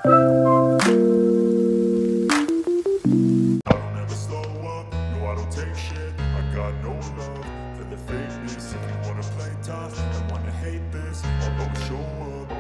I don't ever slow up, no I don't take shit. I got no love for the fakeness. If you wanna play tough and wanna hate this, I'll always show up.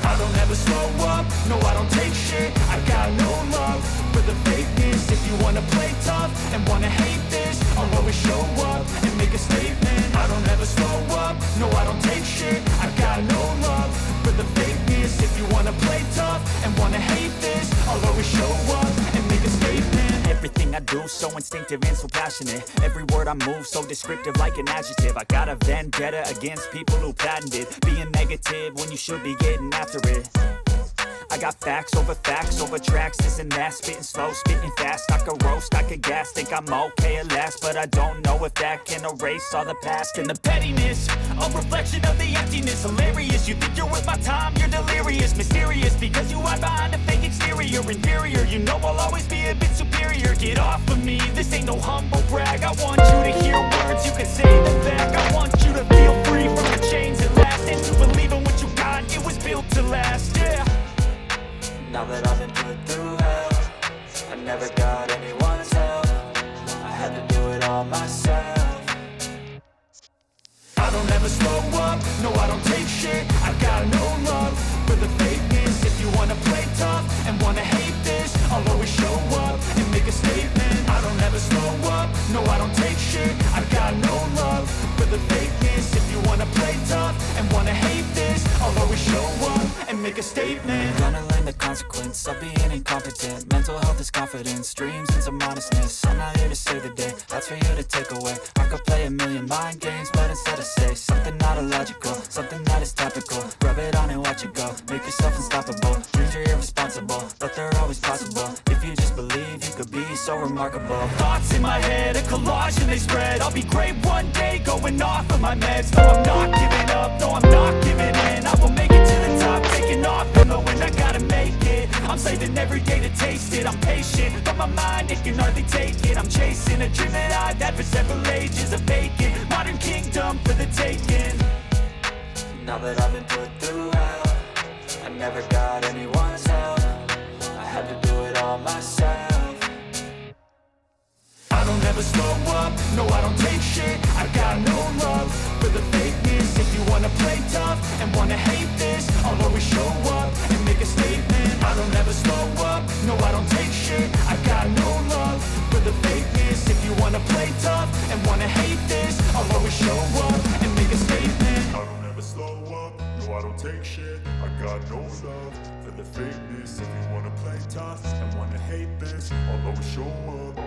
I don't ever slow up, no I don't take shit. I got no love for the fakeness. If you wanna play tough and wanna hate this, I'll always show up and make a statement. I don't ever slow up, no I don't take shit. I got no love for the fakeness. If you wanna play tough and wanna hate this, I'll always show up and make a statement. Everything I do so instinctive and so passionate. Every word I move so descriptive like an adjective. I got a vendetta against people who patented being negative when you should be getting after it. I got facts over tracks, this and that. Spitting slow, spitting fast. I could roast, I could gas. Think I'm okay at last, but I don't know if that can erase all the past. And the pettiness, a reflection of the emptiness. Hilarious, you think you're worth my time, you're delirious. Mysterious, because you hide behind a fake exterior. Inferior, you know I'll always be a bit superior. Get off of me, this ain't no humble brag. I want you to hear words, you can say them back. I want you to feel free from the chains that last, and to believe in what you got, it was built to last, yeah. Now that I've been put through hell, I never got anyone's help. I had to do it all myself. I don't ever slow up, no I don't take shit. I got no love for the fakeness. If you wanna play tough and wanna hate this, I'll always show up and make a statement. I don't ever slow up, no I don't take shit. I got no love for the fakeness. If you wanna play tough and wanna hate this, I'll always show up and make a statement. Gonna learn the consequence of being incompetent. Mental health is confidence, dreams and some modestness. I'm not here to save the day, that's for you to take away. I could play a million mind games, but instead I say something not illogical, something that is topical. Rub it on and watch it go, make yourself unstoppable. Dreams are irresponsible, but they're always possible. If you just believe, you could be so remarkable. Thoughts in my head, a collage and they spread. I'll be great one day, going off of my meds. No, I'm not giving up, no, I'm not giving in. I will make it to the top, taking off, and knowing I gotta make it. I'm saving every day to taste it. I'm patient, but my mind, it can hardly take it. I'm chasing a dream that I've had for several ages. A vacant, modern kingdom for the taking. Now that I've been put through hell, I never got anyone's help. I had to do it all myself. I don't ever slow up, no I don't take shit. I got no love for the fakeness. If you wanna play tough and wanna hate this, I'll always show up and make a statement. I don't ever slow up, no I don't take shit. I got no love for the fakeness. If you wanna play tough and wanna hate this, I'll always show up and make a statement. I don't ever slow up, no I don't take shit. I got no love for the fakeness. If you wanna play tough and wanna hate this, I'll always show up.